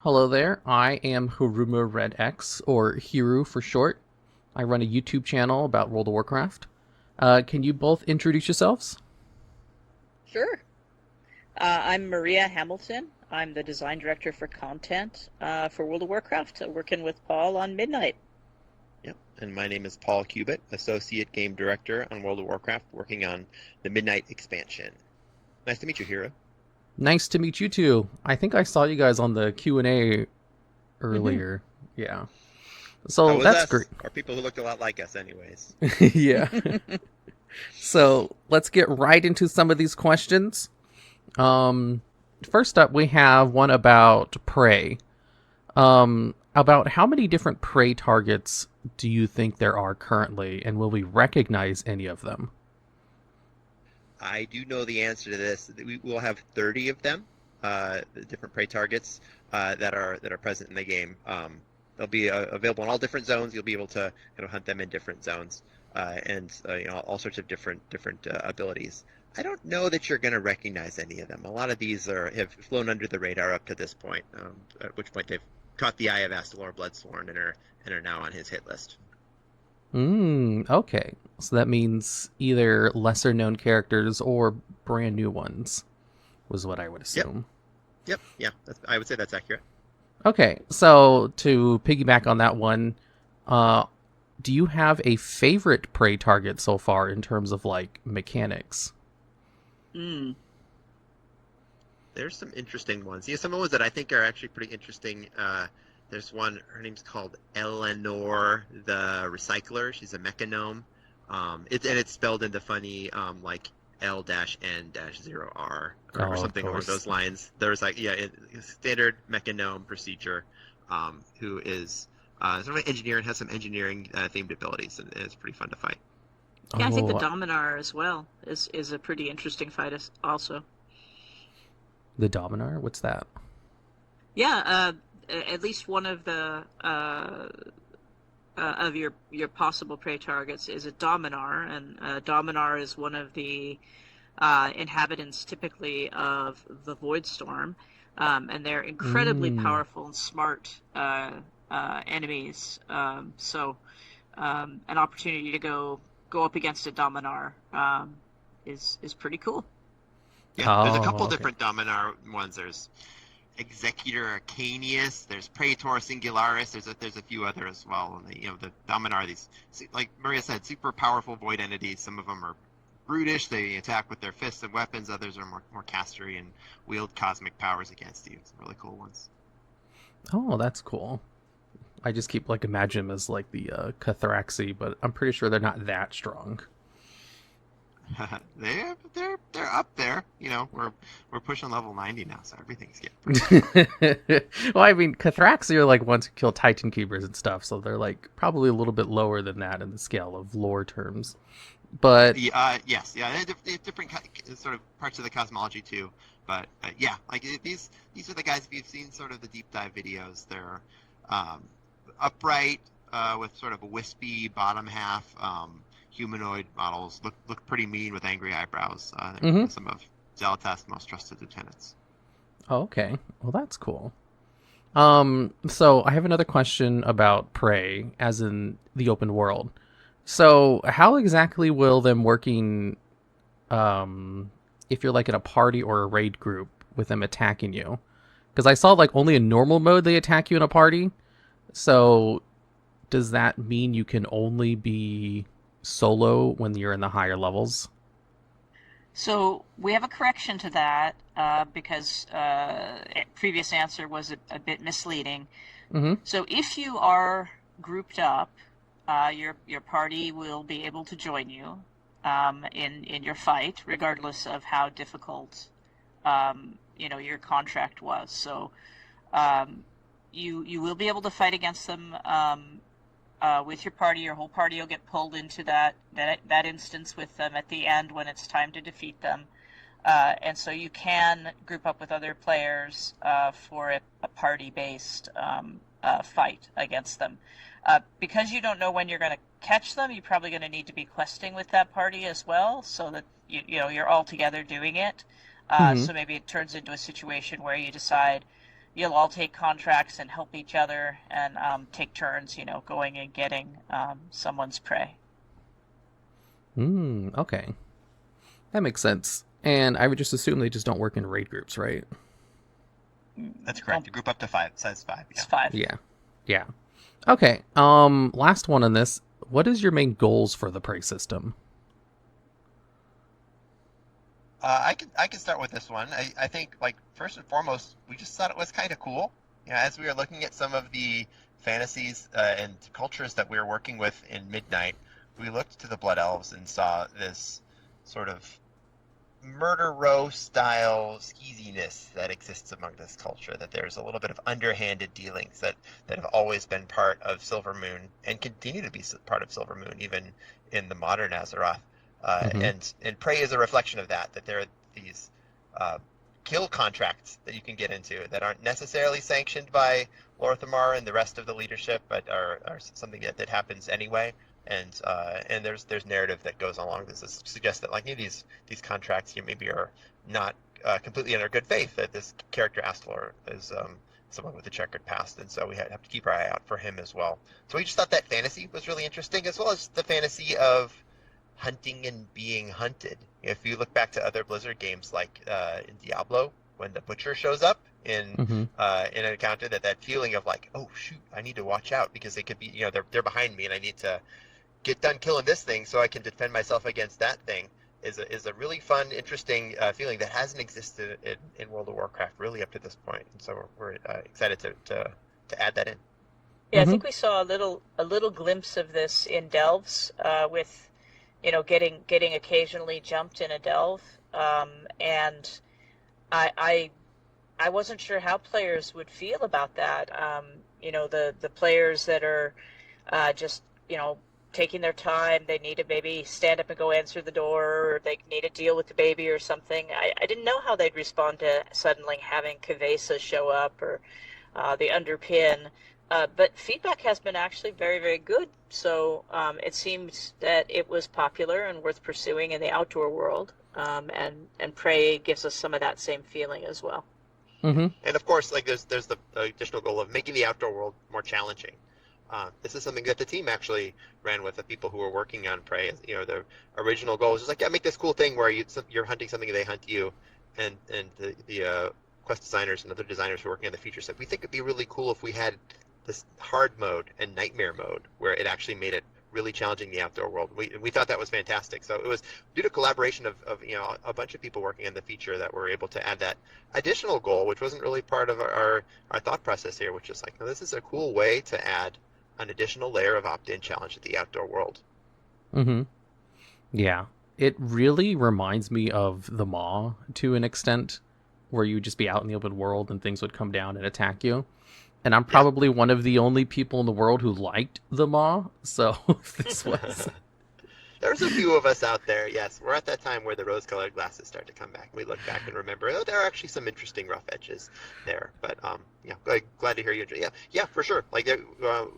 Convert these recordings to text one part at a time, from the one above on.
Hello there, I am Haruma Red X, or Hiru for short. I run a YouTube channel about World of Warcraft. Can you both introduce yourselves? Sure. I'm Maria Hamilton. I'm the design director for content for World of Warcraft, working with Paul on Midnight. Yep. And my name is Paul Kubit, Associate Game Director on World of Warcraft, working on the Midnight expansion. Nice to meet you, Hero. Nice to meet you too. I think I saw you guys on the Q&A Hmm. earlier. Yeah. That So was that's great. us, or people who looked a lot like us anyways. Yeah. So let's get right into some of these questions. Um, First up, we have one about prey. About how many different prey targets do you think there are currently, and will we recognize any of them? I do know the answer to this. We will have 30 of them, the different prey targets that are present in the game. They'll be available in all different zones. You'll be able to hunt them in different zones, and all sorts of different abilities. I don't know that you're going to recognize any of them. A lot of these have flown under the radar up to this point, at which point they've caught the eye of Astalor Bloodsworn and are now on his hit list. Okay. So that means either lesser known characters or brand new ones, was what I would Yep, assume. yep, yeah. I would say that's accurate. Okay, so to piggyback on that one, uh, do you have a favorite prey target so far in terms of like mechanics? Mm. There's some interesting ones. Some of the ones that I think are actually pretty interesting. There's one. Her name's called Eleanor the Recycler. She's a mechanome. It's spelled into funny like L-N-0R or Oh, of something along course. those lines. There's like standard mechanome procedure, who is sort of an engineer and has some engineering themed abilities, and it's pretty fun to fight. Yeah, I think the Oh, Dominar as well is a pretty interesting fight also. the Dominar? What's that? Yeah, at least one of the of your possible prey targets is a Dominar, and Dominar is one of the inhabitants typically of the voidstorm, and they're incredibly Mm. powerful and smart enemies. An opportunity to go up against a Dominar is pretty cool. Yeah, there's a Oh, couple okay. different Dominar ones. There's Executor Arcanius, there's Praetor Singularis, there's a few others as well. And the Dominar, these, like Maria said, super powerful void entities. Some of them are brutish, they attack with their fists and weapons. Others are more castery and wield cosmic powers against you. Some really cool ones. Oh, that's cool. I just keep like imagining them as like the Cathraxi, but I'm pretty sure they're not that strong. They're up there. We're pushing level 90 now, so everything's getting pretty strong. Well, I mean, Cathraxi are like ones who kill Titan Keepers and stuff, so they're like probably a little bit lower than that in the scale of lore terms. But Yes, yeah, different sort of parts of the cosmology too. But yeah, like these are the guys. If you've seen sort of the deep dive videos, they're um, upright with sort of a wispy bottom half. Humanoid models look pretty mean with angry eyebrows. mhm. They're some of Xal'atath's most trusted lieutenants. Oh, okay, well that's cool. So I have another question about Prey, as in the open world. So how exactly will them working, um, if you're like in a party or a raid group with them attacking you? Because I saw like only in normal mode they attack you in a party. So does that mean you can only be solo when you're in the higher levels? So we have a correction to that because previous answer was a bit misleading. Mm-hmm. So if you are grouped up, your party will be able to join you in your fight, regardless of how difficult your contract was. So um, you will be able to fight against them with your party. Your whole party will get pulled into that instance with them at the end when it's time to defeat them. And so you can group up with other players for a party-based fight against them. Because you don't know when you're going to catch them, you're probably going to need to be questing with that party as well, so that you're all together doing it. Mm-hmm. So maybe it turns into a situation where you decide, you'll all take contracts and help each other and take turns, going and getting someone's prey. Okay. That makes sense. And I would just assume they just don't work in raid groups, right? That's correct. You group up to 5. Size 5. Yeah. It's 5. Yeah. Okay. Last one on this. What is your main goals for the prey system? I can start with this one. I think, like, first and foremost, we just thought it was kind of cool. As we were looking at some of the fantasies and cultures that we were working with in Midnight, we looked to the Blood Elves and saw this sort of murder row style skeeziness that exists among this culture, that there's a little bit of underhanded dealings that have always been part of Silver Moon and continue to be part of Silver Moon even in the modern Azeroth. And Prey is a reflection of that there are these kill contracts that you can get into that aren't necessarily sanctioned by Lorthamar and the rest of the leadership, but are something that happens anyway. And there's narrative that goes along this that suggests that, like, these contracts maybe are not completely in our good faith, that this character Astlor is someone with a checkered past, and so we have to keep our eye out for him as well. So we just thought that fantasy was really interesting, as well as the fantasy of hunting and being hunted. If you look back to other Blizzard games, like in Diablo, when the Butcher shows up in an encounter, that feeling of like, oh shoot, I need to watch out because they could be, they're behind me and I need to get done killing this thing so I can defend myself against that thing, is a really fun, interesting feeling that hasn't existed in World of Warcraft really up to this point. And so we're excited to add that in. Yeah, I think we saw a little glimpse of this in Delves with getting occasionally jumped in a delve, and I wasn't sure how players would feel about that. The players that are just taking their time, they need to maybe stand up and go answer the door, or they need to deal with the baby or something. I didn't know how they'd respond to suddenly having Kavesa show up or the underpin. But feedback has been actually very, very good. So it seems that it was popular and worth pursuing in the outdoor world. And Prey gives us some of that same feeling as well. And of course, like there's the additional goal of making the outdoor world more challenging. This is something that the team actually ran with the people who were working on Prey. The original goal was just like, make this cool thing where you're hunting something, they hunt you, and the quest designers and other designers who are working on the feature said, we think it'd be really cool if we had this hard mode and nightmare mode where it actually made it really challenging the outdoor world. We thought that was fantastic. So it was due to collaboration of a bunch of people working on the feature that were able to add that additional goal, which wasn't really part of our thought process here, which is like, no, this is a cool way to add an additional layer of opt-in challenge to the outdoor world. Yeah, it really reminds me of the Maw to an extent, where you would just be out in the open world and things would come down and attack you. And I'm probably one of the only people in the world who liked the Maw, so this was... There's a few of us out there, yes. We're at that time where the rose-colored glasses start to come back. We look back and remember, there are actually some interesting rough edges there. But, glad to hear you. Yeah, for sure. Like,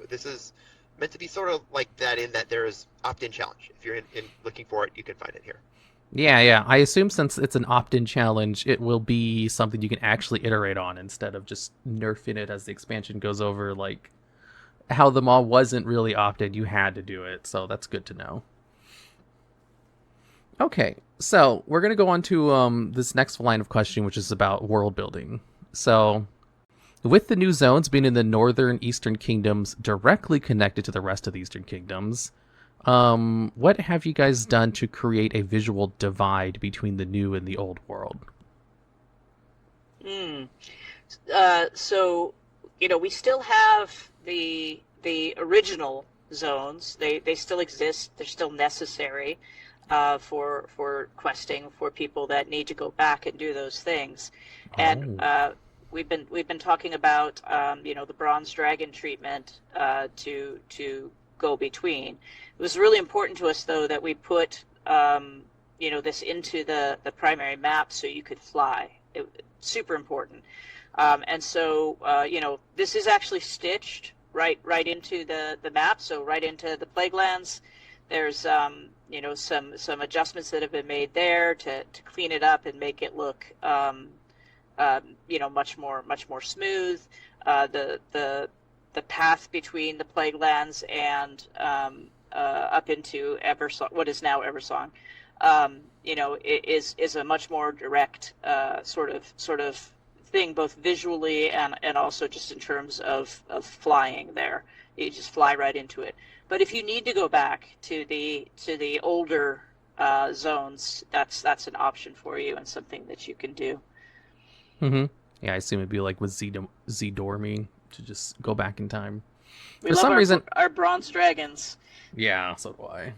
this is meant to be sort of like that, in that there is opt-in challenge. If you're in looking for it, you can find it here. Yeah. I assume since it's an opt-in challenge, it will be something you can actually iterate on instead of just nerfing it as the expansion goes over. Like, how the Maw wasn't really opt-in, you had to do it. So that's good to know. Okay, so we're going to go on to this next line of questioning, which is about world building. So, with the new zones being in the northern eastern kingdoms directly connected to the rest of the eastern kingdoms, what have you guys done to create a visual divide between the new and the old world? So, we still have the original zones. They still exist. They're still necessary. For questing, for people that need to go back and do those things. And we've been talking about the bronze dragon treatment to go between. It was really important to us, though, that we put this into the primary map so you could fly. Super important. And so this is actually stitched right into the map, so right into the Plaguelands. There's some adjustments that have been made there to clean it up and make it look much more smooth. The path between the plague lands and up into Eversong, what is now Eversong, is a much more direct sort of thing, both visually and also just in terms of flying there. You just fly right into it. But if you need to go back to the older zones, that's an option for you and something that you can do. Mm-hmm. Yeah, I assume it'd be like with Z Dormy to just go back in time. We For love some reason, our bronze dragons. yeah, so do I.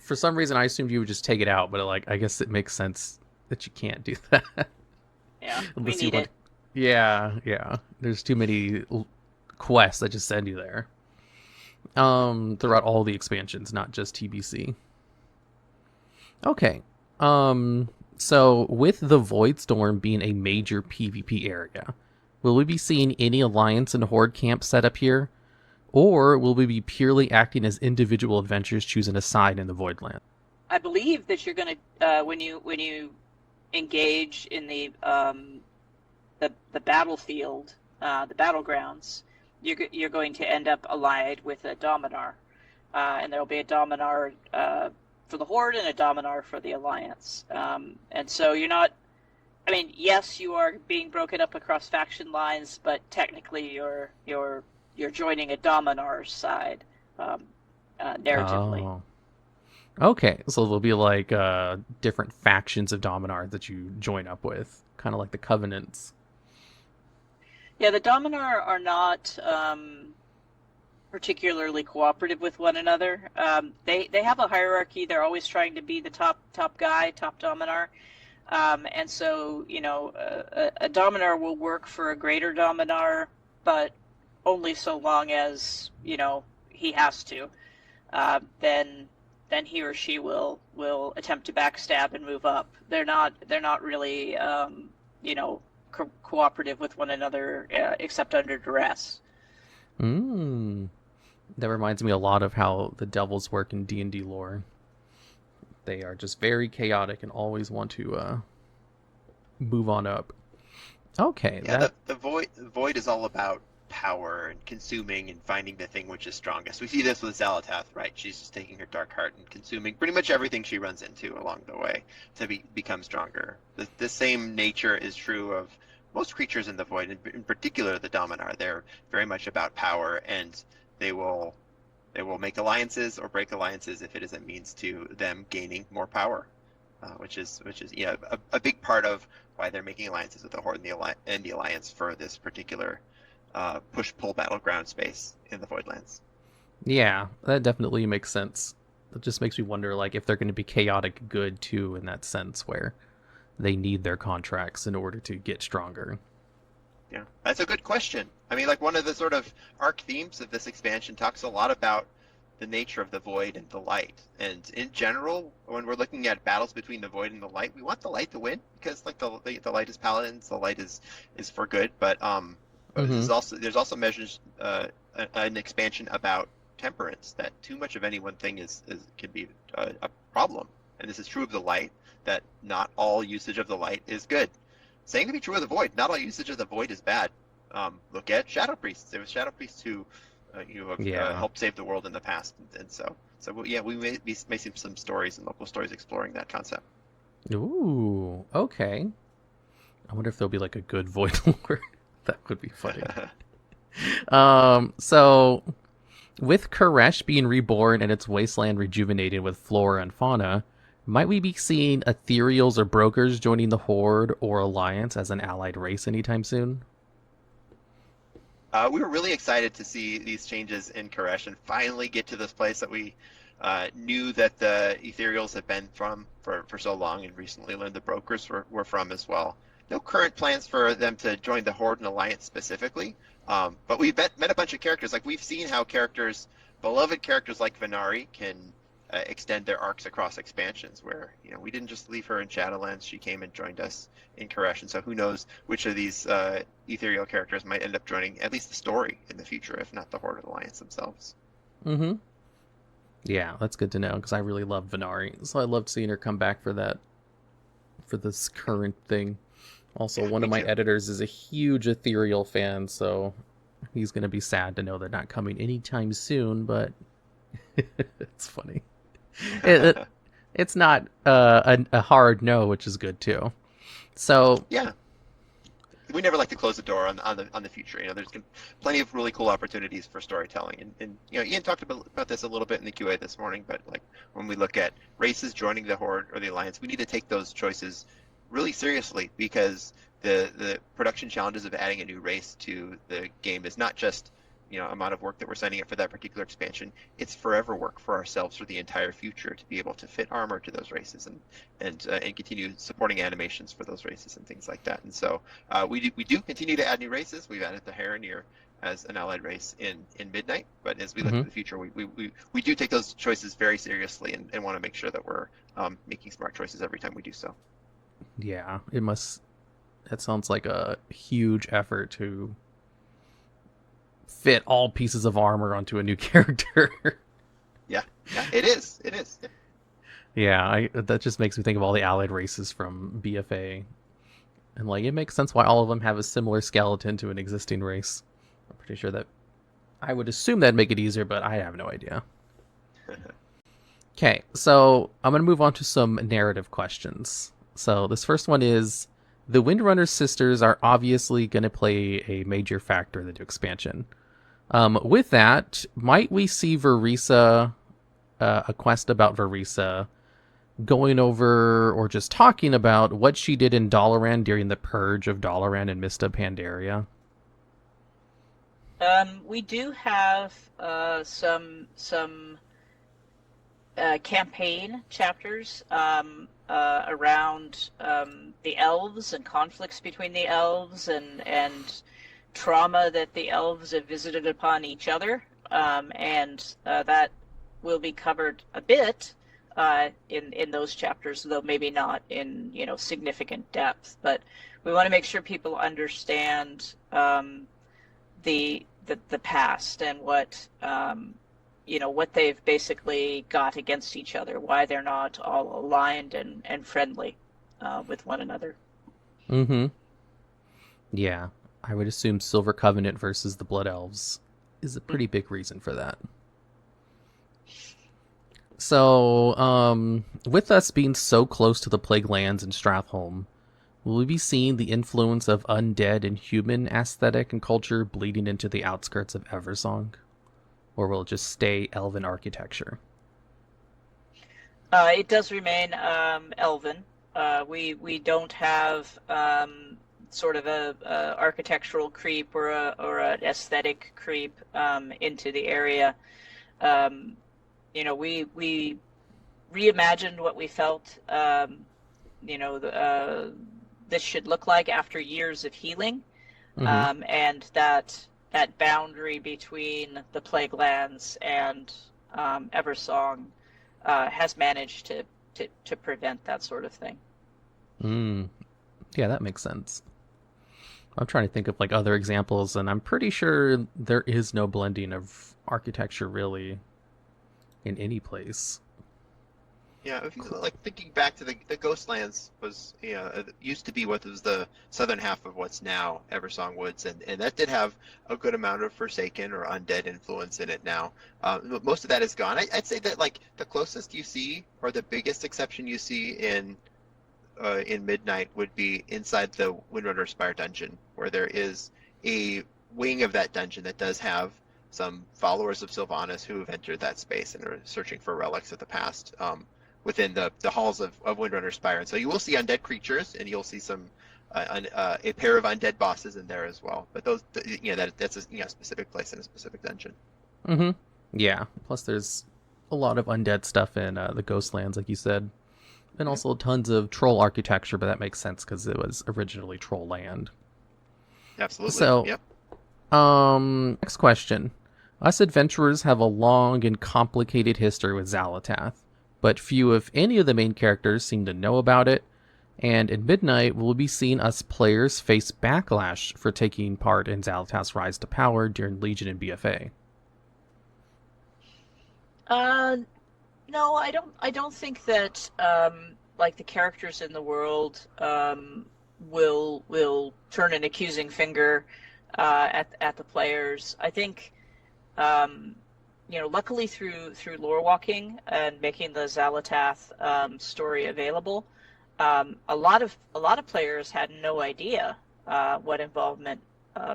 For some reason, I assumed you would just take it out, but like, I guess it makes sense that you can't do that. Yeah, Unless we you need want. it. Yeah. There's too many quests that just send you there. Throughout all the expansions, not just TBC. Okay. So with the voidstorm being a major PvP area, will we be seeing any alliance and horde camps set up here? Or will we be purely acting as individual adventurers choosing a side in the Voidland? I believe that you're going to when you engage in the battlefield, the battlegrounds, you're going to end up allied with a Dominar, and there will be a Dominar for the Horde and a Dominar for the Alliance. And so you're not. I mean, yes, you are being broken up across faction lines, but technically you're joining a Dominar's side, narratively. Oh. Okay, so there'll be like different factions of Dominar that you join up with, kind of like the Covenants. Yeah, the Dominar are not particularly cooperative with one another. They have a hierarchy. They're always trying to be the top guy, top Dominar. And so, a Dominar will work for a greater Dominar, but only so long as, he has to. Then he or she will attempt to backstab and move up. They're not really, cooperative with one another except under duress. That reminds me a lot of how the devils work in D&D lore. They are just very chaotic and always want to move on up. Okay, Yeah, the void is all about power and consuming and finding the thing which is strongest. We see this with Xal'atath, right? She's just taking her dark heart and consuming pretty much everything she runs into along the way to become stronger. The same nature is true of most creatures in the void, in particular the Dominar. They're very much about power, and they will make alliances or break alliances if it is a means to them gaining more power, which is a big part of why they're making alliances with the Horde and the Alliance for this particular push-pull battleground space in the Voidlands. Yeah, that definitely makes sense. It just makes me wonder, like, if they're going to be chaotic good too, in that sense, where they need their contracts in order to get stronger. Yeah, that's a good question. I mean, like, one of the sort of arc themes of this expansion talks a lot about the nature of the void and the light. And in general, when we're looking at battles between the void and the light, we want the light to win because, like, the light is paladins, the light is for good. But there's also measures an expansion about temperance, that too much of any one thing can be a problem. And this is true of the light, that not all usage of the light is good. Same can be true of the void. Not all usage of the void is bad. Look at shadow priests. There was shadow priests who helped save the world in the past, and so yeah, we may see some stories and local stories exploring that concept. Ooh, okay. I wonder if there'll be like a good void lore. That would be funny. So with Karesh being reborn and its wasteland rejuvenated with flora and fauna, might we be seeing ethereals or brokers joining the Horde or Alliance as an allied race anytime soon? We were really excited to see these changes in Karesh and finally get to this place that we knew that the ethereals had been from for so long, and recently learned the brokers were from as well. No current plans for them to join the Horde and Alliance specifically, but we've met a bunch of characters. Like, we've seen how beloved characters like Venari can extend their arcs across expansions, where we didn't just leave her in Shadowlands, she came and joined us in Karesh, and so who knows which of these ethereal characters might end up joining at least the story in the future, if not the Horde or Alliance themselves. Mm-hmm. Yeah, that's good to know, because I really love Venari, so I loved seeing her come back for this current thing. Also, Yeah, one me of my too. editors is a huge ethereal fan, so he's gonna be sad to know they're not coming anytime soon. But it's funny. It, it's not a hard no, which is good too. So Yeah, we never like to close the door on the future. There's plenty of really cool opportunities for storytelling, and Ian talked about this a little bit in the QA this morning. But like when we look at races joining the Horde or the Alliance, we need to take those choices really seriously because the production challenges of adding a new race to the game is not just amount of work that we're signing up for that particular expansion. It's forever work for ourselves for the entire future to be able to fit armor to those races and continue supporting animations for those races and things like that. And so we do continue to add new races. We've added the Heronir as an allied race in Midnight, but as we look to the future, we do take those choices very seriously and want to make sure that we're making smart choices every time we do so. yeah, it must. That sounds like a huge effort to fit all pieces of armor onto a new character. Yeah, it is. It is. Yeah, that just makes me think of all the allied races from BFA, and like it makes sense why all of them have a similar skeleton to an existing race. I'm pretty sure that I would assume that'd make it easier, but I have no idea. Okay, so I'm gonna move on to some narrative questions. So this first one is: the Windrunner sisters are obviously going to play a major factor in the new expansion. With that, might we see Verisa, a quest about Verisa, going over or just talking about what she did in Dalaran during the purge of Dalaran and Mista Pandaria? We do have some campaign chapters around the elves and conflicts between the elves and trauma that the elves have visited upon each other, and that will be covered a bit in those chapters, though maybe not in significant depth. But we want to make sure people understand the past and what what they've basically got against each other, why they're not all aligned and friendly with one another. Mm-hmm. Yeah, I would assume Silver Covenant versus the Blood Elves is a pretty big reason for that. So, with us being so close to the Plague Lands and Strathholm, will we be seeing the influence of undead and human aesthetic and culture bleeding into the outskirts of Eversong? Or will it just stay elven architecture? It does remain elven. We don't have sort of a architectural creep or an aesthetic creep into the area. We reimagined what we felt this should look like after years of healing, Mm-hmm. and that boundary between the Plague Lands and Eversong has managed to prevent that sort of thing. Yeah, that makes sense. I'm trying to think of like other examples, and I'm pretty sure there is no blending of architecture really in any place. Yeah, if you like thinking back to the Ghostlands was used to be what was the southern half of what's now Eversong Woods, and that did have a good amount of Forsaken or undead influence in it now. But most of that is gone. I'd say that like the closest you see or the biggest exception you see in Midnight would be inside the Windrunner Spire dungeon, where there is a wing of that dungeon that does have some followers of Sylvanas who have entered that space and are searching for relics of the past. Within the halls of Windrunner Spire. And so you will see undead creatures, and you'll see some a pair of undead bosses in there as well. But those, that's a specific place in a specific dungeon. Mm-hmm. Yeah. Plus, there's a lot of undead stuff in the Ghostlands, like you said, and Yeah, also tons of troll architecture. But that makes sense because it was originally troll land. absolutely. So, Yep. next question. Us adventurers have a long and complicated history with Xal'atath, but few, if any, of the main characters seem to know about it. And in Midnight, we'll be seeing us players face backlash for taking part in Xal'atath's rise to power during Legion and BFA. No, I don't think that like the characters in the world will turn an accusing finger at the players. I think luckily through lore walking and making the Xal'atath story available, a lot of players had no idea what involvement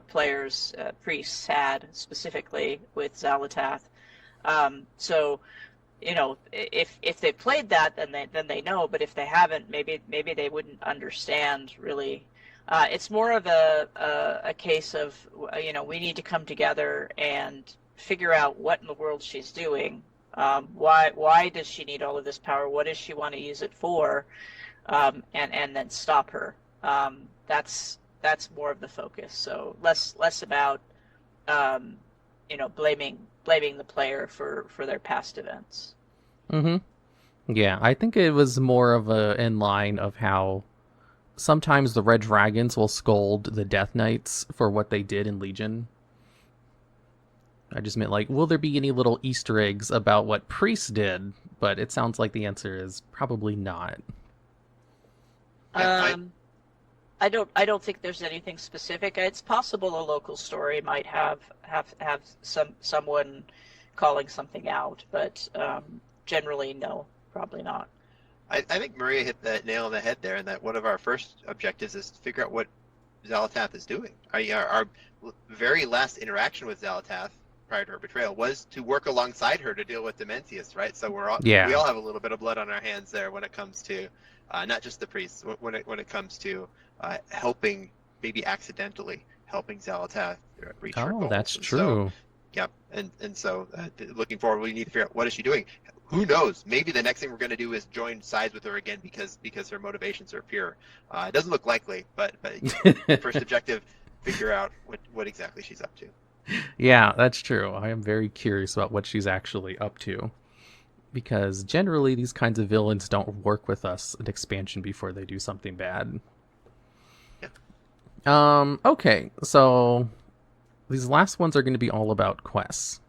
priests had specifically with Xal'atath. So if they played that, then they know. But if they haven't, maybe they wouldn't understand really. It's more of a case of we need to come together and figure out what in the world she's doing. Why does she need all of this power? What does she want to use it for? And then stop her. That's more of the focus. So less about blaming the player for their past events. Yeah, I think it was more of a in line of how sometimes the Red Dragons will scold the Death Knights for what they did in Legion. I just meant, like, will there be any little Easter eggs about what priests did? But it sounds like the answer is probably not. I don't think there's anything specific. It's possible a local story might have someone calling something out, but generally no, probably not. I think Maria hit the nail on the head there, and that one of our first objectives is to figure out what Xal'atath is doing. Our very last interaction with Xal'atath prior to her betrayal was to work alongside her to deal with Dementius, right? So we all have a little bit of blood on our hands there when it comes to not just the priests, when it comes to helping, maybe accidentally helping Xal'atath reach her goals. Oh, that's true. Yep, and so looking forward, we need to figure out what is she doing. Who knows? Maybe the next thing we're going to do is join sides with her again because her motivations are pure. It doesn't look likely, but first objective, figure out what exactly she's up to. Yeah, that's true. I am very curious about what she's actually up to, because generally these kinds of villains don't work with us in expansion before they do something bad. Yeah. Okay, so these last ones are going to be all about quests.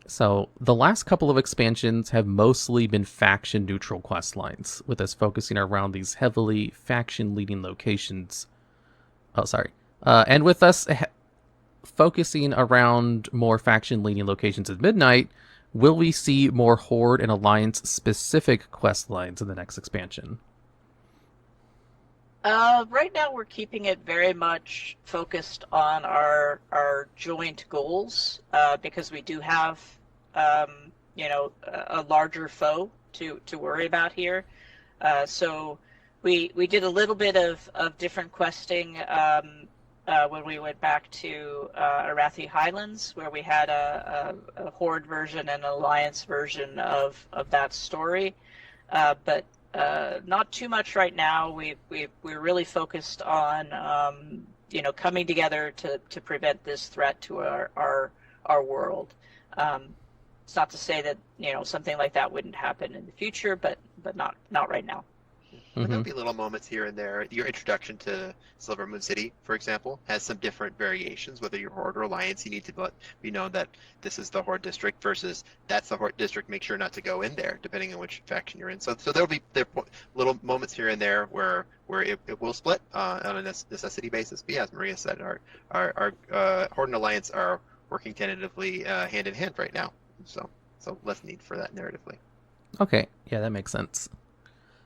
So the last couple of expansions have mostly been faction neutral quest lines, with us focusing around these heavily faction leading locations. And with us focusing around more faction leading locations at midnight, will we see more horde and alliance specific quest lines in the next expansion? Right now we're keeping it very much focused on our joint goals, because we do have a larger foe to worry about here. So we did a little bit of different questing when we went back to Arathi Highlands, where we had a horde version and an alliance version of that story, but not too much right now. We're really focused on coming together to prevent this threat to our world. It's not to say that something like that wouldn't happen in the future, but not right now. Mm-hmm. There'll be little moments here and there. Your introduction to Silver Moon City, for example, has some different variations. Whether you're Horde or Alliance, you need to let me know that this is the Horde district versus that's the Horde district. Make sure not to go in there, depending on which faction you're in. So there'll be little moments here and there where it will split on a necessity basis. But yeah, as Maria said, our Horde and Alliance are working tentatively hand in hand right now. So less need for that narratively. Okay, yeah, that makes sense.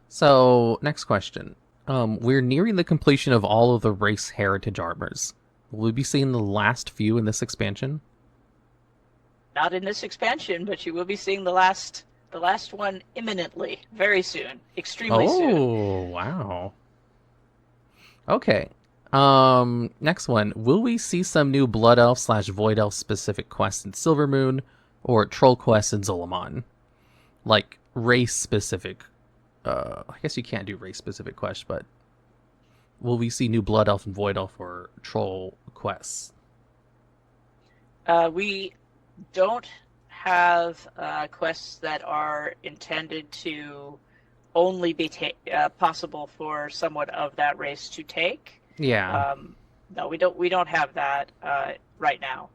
So, next question. We're nearing the completion of all of the race heritage armors. Will we be seeing the last few in this expansion? Not in this expansion, but you will be seeing the last one imminently, very soon, extremely soon. Oh, wow. Okay. Next one. Will we see some new Blood Elf / Void Elf specific quests in Silvermoon, or troll quests in Zolomon? Like, race specific. I guess you can't do race specific quests, but will we see new Blood Elf and Void Elf or troll quests? We don't have quests that are intended to only be possible for someone of that race to take. Yeah. No, we don't have that right now.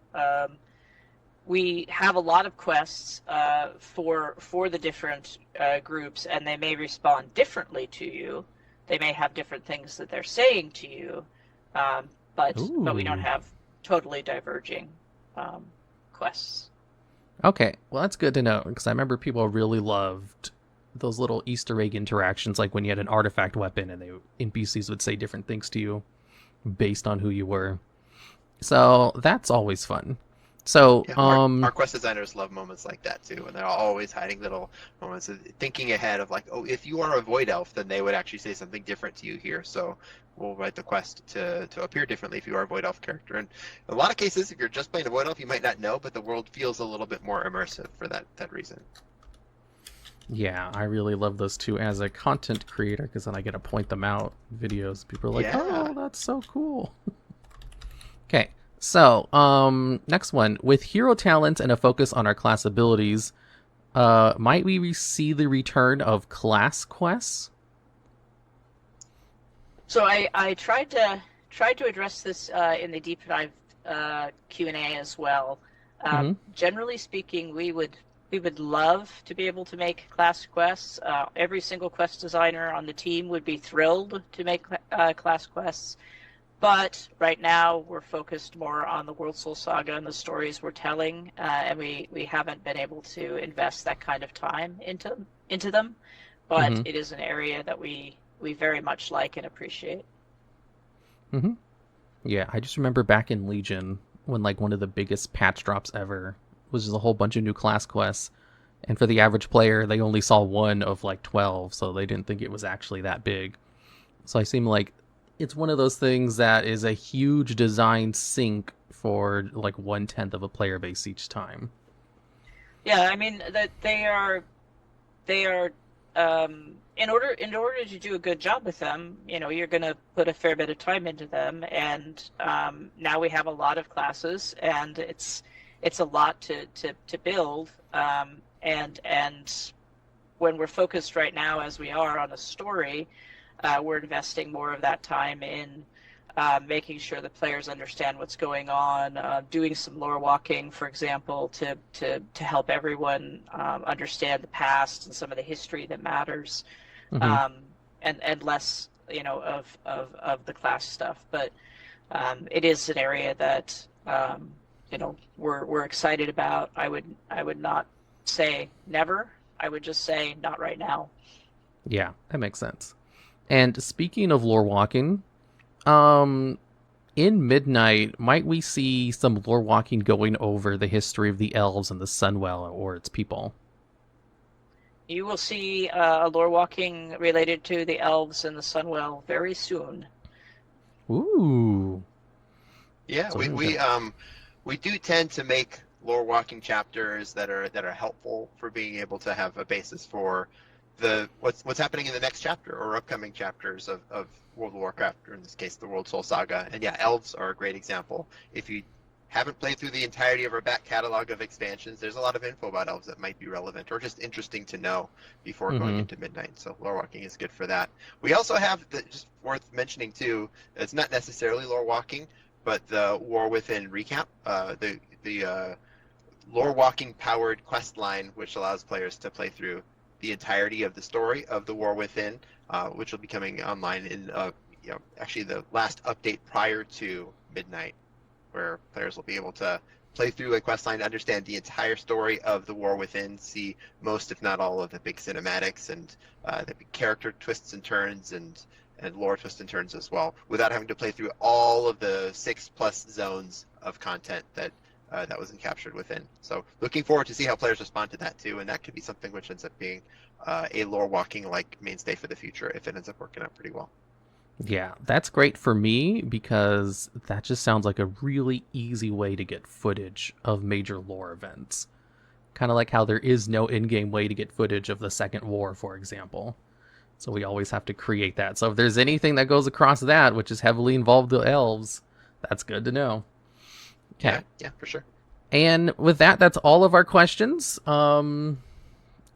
We have a lot of quests for the different groups, and they may respond differently to you they may have different things that they're saying to you, but we don't Ooh. have totally diverging quests. Okay, well that's good to know because I remember people really loved those little Easter egg interactions, like when you had an artifact weapon and NPCs would say different things to you based on who you were. So that's always fun. So, Yeah, our quest designers love moments like that too, and they're always hiding little moments of thinking ahead of like, oh, if you are a void elf, then they would actually say something different to you here. So we'll write the quest to appear differently if you are a void elf character. And in a lot of cases, if you're just playing a void elf, you might not know, but the world feels a little bit more immersive for that reason. yeah, I really love those too as a content creator because then I get to point them out in videos. People are like, Yeah. "Oh, that's so cool." Okay, so next one with hero talents and a focus on our class abilities, might we see the return of class quests? So I tried to address this in the deep dive Q&A as well. Mhm. Generally speaking, we would love to be able to make class quests. Every single quest designer on the team would be thrilled to make class quests. But right now we're focused more on the World Soul Saga and the stories we're telling, and we haven't been able to invest that kind of time into them. But Mhm. it is an area that we very much like and appreciate. Mhm. Yeah, I just remember back in Legion when like one of the biggest patch drops ever was just a whole bunch of new class quests. And for the average player, they only saw one of like 12, so they didn't think it was actually that big. So I seem like it's one of those things that is a huge design sink for like 1/10 of a player base each time. Yeah, I mean that they are in order to do a good job with them, you're going to put a fair bit of time into them, and now we have a lot of classes, and it's a lot to build, and when we're focused right now as we are on a story, we're investing more of that time in making sure the players understand what's going on, doing some lore walking, for example, to help everyone understand the past and some of the history that matters, Hmm. um, and less, of the class stuff. But it is an area that we're excited about. I would not say never. I would just say not right now. Yeah, that makes sense. And speaking of lore walking, um, in Midnight, might we see some lore walking going over the history of the elves and the Sunwell or its people? You will see a lore walking related to the elves and the Sunwell very soon. Ooh. Yeah, So we do tend to make lore walking chapters that are helpful for being able to have a basis for the what's happening in the next chapter or upcoming chapters of World of Warcraft, or in this case the World Soul Saga. And yeah, elves are a great example. If you haven't played through the entirety of our back catalog of expansions, there's a lot of info about elves that might be relevant or just interesting to know before going hmm into Midnight. So lore walking is good for that. We also have just worth mentioning too, it's not necessarily lore walking, but the War Within recap, the lore walking powered quest line, which allows players to play through the entirety of the story of the War Within, which will be coming online in actually the last update prior to Midnight, where players will be able to play through a quest line, understand the entire story of the War Within, see most, if not all, of the big cinematics and the big character twists and turns and lore twists and turns as well, without having to play through all of the 6+ zones of content that was captured within. So looking forward to see how players respond to that too, and that could be something which ends up being a lore walking like mainstay for the future if it ends up working out pretty well. Yeah, that's great for me because that just sounds like a really easy way to get footage of major lore events. Kind of like how there is no in-game way to get footage of the Second War, for example. So we always have to create that. So if there's anything that goes across that, which is heavily involved with elves, that's good to know. Okay. Yeah, for sure. And with that, that's all of our questions. Yeah,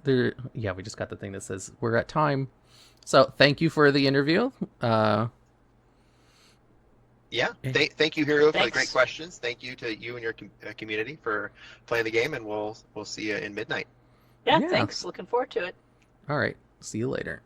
we just got the thing that says we're at time. So thank you for the interview. Yeah, thank you, Hero, for the great Thanks. questions. Thank you to you and your community for playing the game, and we'll see you in Midnight. Yeah, Yeah. thanks. Looking forward to it. All right. See you later.